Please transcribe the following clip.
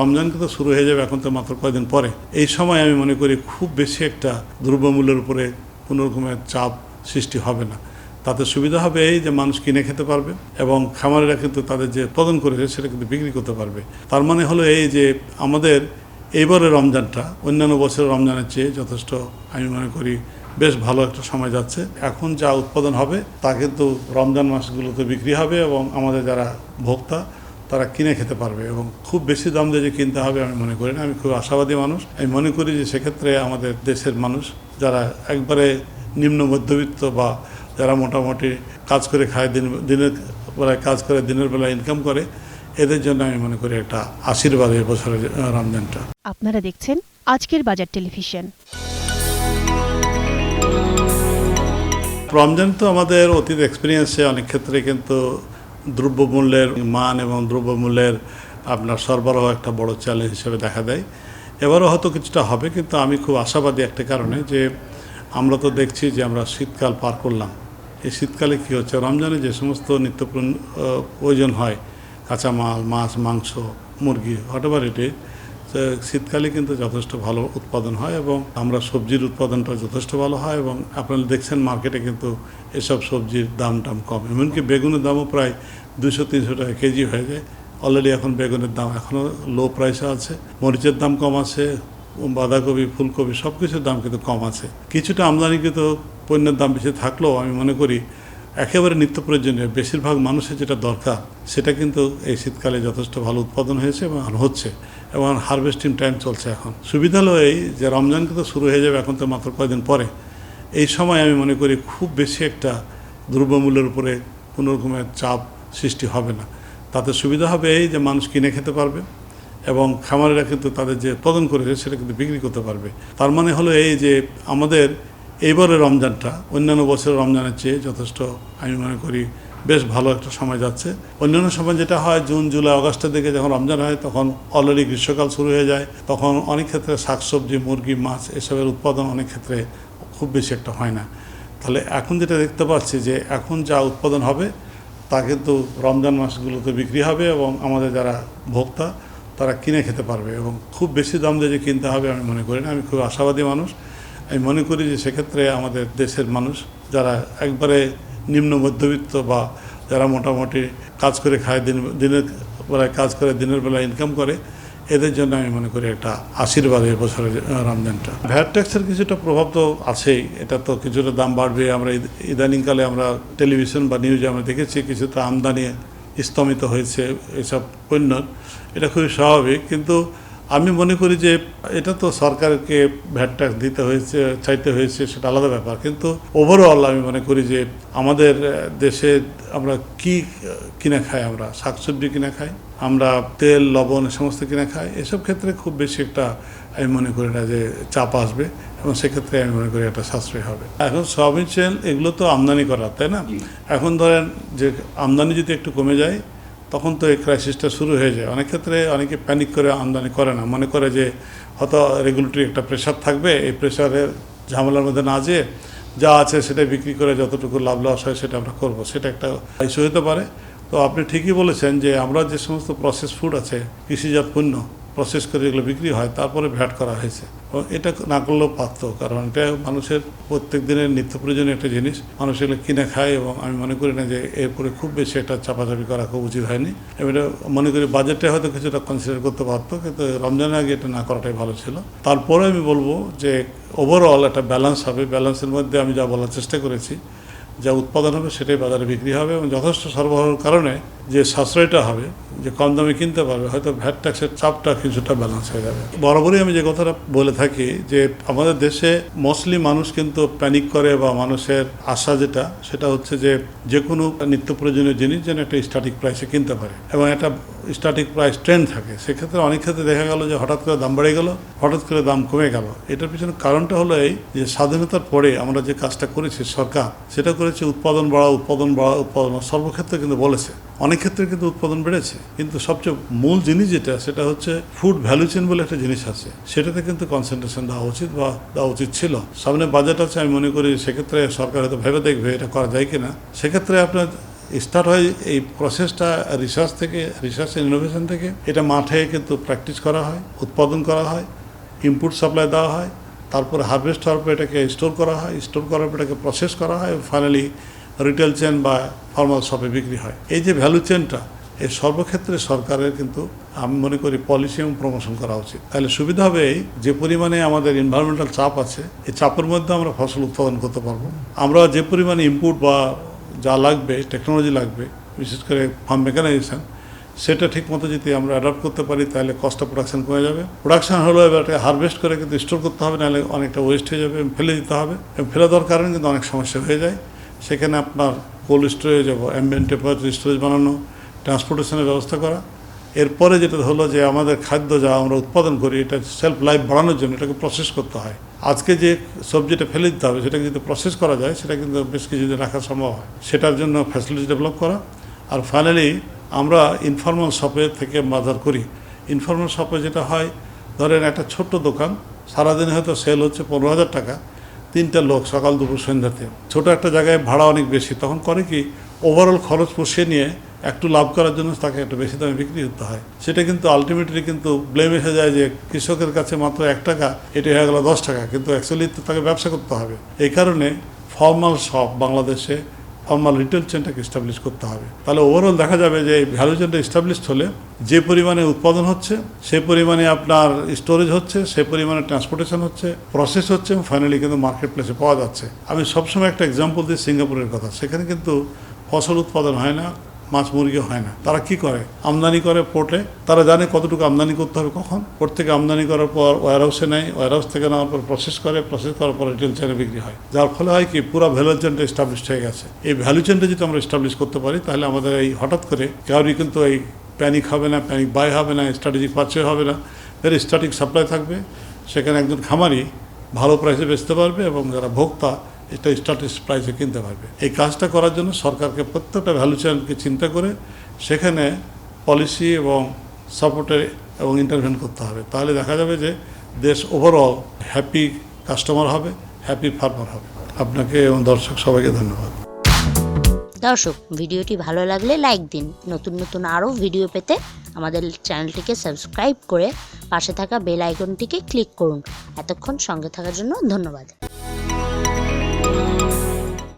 রমজান কিন্তু শুরু হয়ে যাবে এখন তো মাত্র কয়েকদিন পরে। এই সময় আমি মনে করি খুব বেশি একটা দ্রব্যমূল্যের উপরে কোনো রকমের চাপ সৃষ্টি হবে না। তাতে সুবিধা হবে এই যে মানুষ কিনে খেতে পারবে এবং খামারিরা কিন্তু তাদের যে উৎপাদন করেছে সেটা কিন্তু বিক্রি করতে পারবে। তার মানে হলো এই যে আমাদের এইবারের রমজানটা অন্যান্য বছরের রমজানের চেয়ে যথেষ্ট আমি মনে করি বেশ ভালো একটা সময় যাচ্ছে। এখন যা উৎপাদন হবে তা কিন্তু রমজান মাসগুলোতে বিক্রি হবে এবং আমাদের যারা ভোক্তা তারা কিনে খেতে পারবে এবং খুব বেশি দাম দিয়ে যে কিনতে হবে আমি মনে করি না। আমি খুব আশাবাদী মানুষ। আমি মনে করি যে সেক্ষেত্রে আমাদের দেশের মানুষ যারা একবারে নিম্ন মধ্যবিত্ত বা যারা মোটামুটি কাজ করে খায়, দিনের বেলায় কাজ করে দিনের বেলায় ইনকাম করে, এদের জন্য আমি মনে করি একটা আশীর্বাদ এই বছরের রমজানটা। আপনারা দেখছেন আজকের বাজার টেলিভিশন। রমজান তো আমাদের অতীত এক্সপিরিয়েন্সে অনেক ক্ষেত্রে কিন্তু দ্রব্যমূল্যের মান এবং দ্রব্যমূল্যের আপনার সরবরাহ একটা বড় চ্যালেঞ্জ হিসেবে দেখা দেয়। এবারও হয়তো কিছুটা হবে, কিন্তু আমি খুব আশাবাদী একটা কারণে যে আমরা তো দেখছি যে আমরা শীতকাল পার করলাম। এই শীতকালে কী হচ্ছে, রমজানে যে সমস্ত নিত্য প্রয়োজন হয়, কাঁচামাল, মাছ, মাংস, মুরগি, হোয়াটএভার ইট ইজ, শীতকালে কিন্তু যথেষ্ট ভালো উৎপাদন হয় এবং আমরা সবজির উৎপাদনটা যথেষ্ট ভালো হয় এবং আপনারা দেখছেন মার্কেটে কিন্তু এসব সবজির দাম কম। এমনকি বেগুনের দামও প্রায় 200-300 টাকা কেজি হয়ে যায়। অলরেডি এখন বেগুনের দাম এখনও লো প্রাইসে আছে, মরিচের দাম কম আছে, বাঁধাকপি, ফুলকপি সব কিছুর দাম কিন্তু কম আছে। কিছুটা আমদানিকৃত পণ্যের দাম বেশি থাকলেও আমি মনে করি একেবারে নিত্য প্রয়োজনীয় বেশিরভাগ মানুষের যেটা দরকার সেটা কিন্তু এই শীতকালে যথেষ্ট ভালো উৎপাদন হয়েছে এবং হচ্ছে এবং হারভেস্টিং টাইম চলছে। এখন সুবিধা হলো এই যে রমজান কিন্তু শুরু হয়ে যাবে এখন তো মাত্র কয়েকদিন পরে। এই সময় আমি মনে করি খুব বেশি একটা দ্রব্যমূল্যের উপরে কোনো রকমের চাপ সৃষ্টি হবে না। তাতে সুবিধা হবে এই যে মানুষ কিনে খেতে পারবে এবং খামারিরা কিন্তু তাদের যে উৎপাদন করেছে সেটা কিন্তু বিক্রি করতে পারবে। তার মানে হলো এই যে আমাদের এইবারের রমজানটা অন্যান্য বছরের রমজানের চেয়ে যথেষ্ট আমি মনে করি বেশ ভালো একটা সময় যাচ্ছে। অন্যান্য সময় যেটা হয় জুন, জুলাই, আগস্টের দিকে যখন রমজান হয় তখন অলরেডি গ্রীষ্মকাল শুরু হয়ে যায়, তখন অনেক ক্ষেত্রে শাকসবজি, মুরগি, মাছ এসবের উৎপাদন অনেক ক্ষেত্রে খুব বেশি একটা হয় না। তাহলে এখন যেটা দেখতে পাচ্ছি যে এখন যা উৎপাদন হবে তা কিন্তু রমজান মাসগুলোতে বিক্রি হবে এবং আমাদের যারা ভোক্তা তারা কিনে খেতে পারবে এবং খুব বেশি দাম দিয়ে যে কিনতে হবে আমি মনে করি না। আমি খুব আশাবাদী মানুষ। আমি মনে করি যে সেক্ষেত্রে আমাদের দেশের মানুষ যারা একবারে নিম্ন মধ্যবিত্ত বা যারা মোটামুটি কাজ করে খায়, দিনের বেলায় কাজ করে দিনের বেলায় ইনকাম করে, এদের জন্য আমি মনে করি একটা আশীর্বাদ এই বছরের রমজানটা। ভ্যাট ট্যাক্সের কিছুটা প্রভাব তো আছেই, এটা তো কিছুটা দাম বাড়বে। আমরা ইদানিংকালে আমরা টেলিভিশন বা নিউজে আমরা দেখেছি কিছুটা আমদানি স্থমিত হয়েছে এসব পণ্য, এটা খুবই স্বাভাবিক। কিন্তু আমি মনে করি যে এটা তো সরকারকে ভ্যাট ট্যাক্স দিতে হয়েছে, চাইতে হয়েছে, সেটা আলাদা ব্যাপার। কিন্তু ওভারঅল আমি মনে করি যে আমাদের দেশে আমরা কি কিনে খাই, আমরা শাকসবজি কিনে খাই, আমরা তেল, লবণ সমস্ত কিনে খাই। এসব ক্ষেত্রে খুব বেশি একটা আমি মনে করি না যে চাপ আসবে এবং সেক্ষেত্রে আমি মনে করি একটা সাশ্রয় হবে। এখন সয়াবিন তেল এগুলো তো আমদানি করা, তাই না? এখন ধরেন যে আমদানি যদি একটু কমে যায় তখন তো এই ক্রাইসিসটা শুরু হয়ে যায়। অনেক ক্ষেত্রে অনেকে প্যানিক করে আমদানি করে না, মনে করে যে হয়তো রেগুলেটরি একটা প্রেশার থাকবে, এই প্রেশারের ঝামেলার মধ্যে না যেয়ে যা আছে সেটা বিক্রি করে যতটুকু লাভ লস হয় সেটা আমরা করবো, সেটা একটা ইস্যু হতে পারে। তো আপনি ঠিকই বলেছেন যে আমরা যে সমস্ত প্রসেস ফুড আছে, কৃষিজাত পণ্য প্রসেস করে যেগুলো বিক্রি হয় তারপরে ভ্যাট করা হয়েছে, এটা না করলেও পারত, কারণ এটা মানুষের প্রত্যেক দিনের নিত্য প্রয়োজনীয় একটা জিনিস, মানুষ এগুলো কিনে খায় এবং আমি মনে করি না যে এরপরে খুব বেশি একটা চাপাচাপি করা খুব উচিত হয়নি। এবারে মনে করি বাজেটে হয়তো কিছুটা কনসিডার করতে পারতো, কিন্তু রমজানের আগে এটা না করাটাই ভালো ছিল। তারপরে আমি বলবো যে ওভারঅল একটা ব্যালেন্স হবে। ব্যালেন্সের মধ্যে আমি যা বলার চেষ্টা করেছি, যা উৎপাদন হবে সেটাই বাজারে বিক্রি হবে এবং যথেষ্ট সরবরাহের কারণে যে সাশ্রয়টা হবে, যে কম দামে কিনতে পারবে, হয়তো ভ্যাট ট্যাক্সের চাপটা কিছুটা ব্যালেন্স হয়ে যাবে। বরাবরই আমি যে কথাটা বলে থাকি যে আমাদের দেশে মোস্টলি মানুষ কিন্তু প্যানিক করে বা মানুষের আশা যেটা সেটা হচ্ছে যে যে কোনো নিত্য প্রয়োজনীয় জিনিস যেন একটা স্ট্যাটিক প্রাইসে কিনতে পারে এবং একটা স্ট্যাটিক প্রাইস ট্রেন্ড থাকে। সেক্ষেত্রে অনেক ক্ষেত্রে দেখা গেল যে হঠাৎ করে দাম বেড়ে গেল, হঠাৎ করে দাম কমে গেল। এটার পিছনে কারণটা হলো এই যে স্বাধীনতার পরে আমরা যে কাজটা করেছি সরকার, সেটা করেছে উৎপাদন বাড়া, সর্বক্ষেত্রে কিন্তু বলেছে। অনেক ক্ষেত্রে কিন্তু উৎপাদন বেড়েছে, কিন্তু সবচেয়ে মূল জিনিস যেটা সেটা হচ্ছে ফুড ভ্যালু চেইন বলে একটা জিনিস আছে, সেটাতে কিন্তু কনসেন্ট্রেশন দেওয়া উচিত ছিল। সামনে বাজেট আছে, আমি মনে করি সেক্ষেত্রে সরকার হয়তো ভেবে দেখবে এটা করা যায় কিনা। সেক্ষেত্রে আপনার স্টার্ট হয় এই প্রসেসটা রিসার্চ ইনোভেশন থেকে। এটা মাঠে কিন্তু প্র্যাকটিস করা হয়, উৎপাদন করা হয়, ইনপুট সাপ্লাই দেওয়া হয়, তারপরে হারভেস্ট হওয়ার পর এটাকে স্টোর করা হয়, স্টোর করার পর এটাকে প্রসেস করা হয়, ফাইনালি রিটেল চেন বা ফর্মাল শপে বিক্রি হয়। এই যে ভ্যালু চেনটা, এই সর্বক্ষেত্রে সরকারের কিন্তু আমি মনে করি পলিসি এবং প্রমোশন করা উচিত। তাহলে সুবিধা হবে এই যে পরিমাণে আমাদের এনভায়রনমেন্টাল চাপ আছে, এই চাপের মধ্যে আমরা ফসল উৎপাদন করতে পারবো। আমরা যে পরিমাণে ইনপুট বা যা লাগবে, টেকনোলজি লাগবে, বিশেষ করে ফার্ম মেকানাইজেশন, সেটা ঠিক মতো যদি আমরা অ্যাডাপ্ট করতে পারি তাহলে কস্ট অফ প্রোডাকশন কমে যাবে। প্রোডাকশন হলো এবার হারভেস্ট করে কিন্তু স্টোর করতে হবে, নাহলে অনেকটা ওয়েস্ট হয়ে যাবে, ফেলে দিতে হবে। এবং ফেলে দেওয়ার কারণে কিন্তু অনেক সমস্যা হয়ে যায়। সেখানে আপনার কোল্ড স্টোরেজ এবং অ্যাম্বিয়েন্ট টেম্পারেচার স্টোরেজ বানানো, ট্রান্সপোর্টেশনের ব্যবস্থা করা। এরপরে যেটা হলো যে আমাদের খাদ্য যা আমরা উৎপাদন করি, এটা সেলফ লাইফ বাড়ানোর জন্য এটাকে প্রসেস করতে হয়। আজকে যে সবজিটা ফেলে দিতে হবে, সেটাকে যদি প্রসেস করা যায়, সেটা কিন্তু বেশ কিছুদিন রাখা সম্ভব হয়। সেটার জন্য ফ্যাসিলিটি ডেভেলপ করা। আর ফাইনালি আমরা ইনফর্মাল শপে থেকে বাজার করি। ইনফর্মাল শপে যেটা হয়, ধরেন একটা ছোট্ট দোকান, সারাদিনে হয়তো সেল হচ্ছে 15,000 টাকা, 3টা লোক সকাল দুপুর সন্ধ্যাতে। ছোট একটা জায়গায় ভাড়া অনেক বেশি, তখন করে কি ওভারঅল খরচ পুষিয়ে নিয়ে একটু লাভ করার জন্য তাকে একটু বেশি দামে বিক্রি করতে হয়। সেটা কিন্তু আলটিমেটলি কিন্তু ব্লেম এসে যায় যে কৃষকের কাছে মাত্র 1 টাকা, এটা হয়ে গেল 10 টাকা, কিন্তু অ্যাকচুয়ালি তো তাকে ব্যবসা করতে হবে। এই কারণে ফর্মাল শপ বাংলাদেশে, ফর্মাল রিটেল চেনটাকে এস্টাবলিশ করতে হবে। তাহলে ওভারঅল দেখা যাবে যে এই ভ্যালু চেনটা এস্টাবলিশড হলে যে পরিমাণে উৎপাদন হচ্ছে, সেই পরিমাণে আপনার স্টোরেজ হচ্ছে, সেই পরিমাণে ট্রান্সপোর্টেশন হচ্ছে, প্রসেস হচ্ছে, এবং ফাইনালি কিন্তু মার্কেট প্লেসে পাওয়া যাচ্ছে। আমি সবসময় একটা এক্সাম্পল দিই সিঙ্গাপুরের কথা। সেখানে কিন্তু ফসল উৎপাদন হয় না, মাছ মুরগি হয় না। তারা কি করে? আমদানি করে পোর্টে। তারা জানে কতটুকু আমদানি করতে হবে কখন। পোর্ট থেকে আমদানি করার পর ওয়ারহাউসে নেয়, ওয়ারহাউস থেকে নেওয়ার পর প্রসেস করার পর রিটেল চেনে বিক্রি হয়। যার ফলে হয় কি, পুরো ভ্যালু চেনটা এস্টাবলিশ হয়ে গেছে। এই ভ্যালু চেনটা যদি আমরা এস্টাবলিশ করতে পারি, তাহলে আমাদের এই হঠাৎ করে কাউরি কিন্তু এই প্যানিক হবে না, প্যানিক বাই হবে না, স্ট্র্যাটেজিক পারচেজ হবে না, এর স্ট্যাটিক সাপ্লাই থাকবে। সেখানে একজন খামারি ভালো প্রাইসে বেচতে পারবে এবং যারা ভোক্তা এটা স্ট্যাটিক প্রাইসে কিনতে পারবে। এই কাজটা করার জন্য সরকারকে প্রত্যেকটা ভ্যালু চেনকে চিন্তা করে সেখানে পলিসি এবং সাপোর্টে এবং ইন্টারভেন করতে হবে। তাহলে দেখা যাবে যে দেশ ওভারঅল হ্যাপি কাস্টমার হবে, হ্যাপি ফার্মার হবে। আপনাকে এবং দর্শক সবাইকে ধন্যবাদ। দর্শক, ভিডিওটি ভালো লাগলে লাইক দিন। নতুন নতুন আরও ভিডিও পেতে আমাদের চ্যানেলটিকে সাবস্ক্রাইব করে পাশে থাকা বেল আইকনটিকে ক্লিক করুন। এতক্ষণ সঙ্গে থাকার জন্য ধন্যবাদ।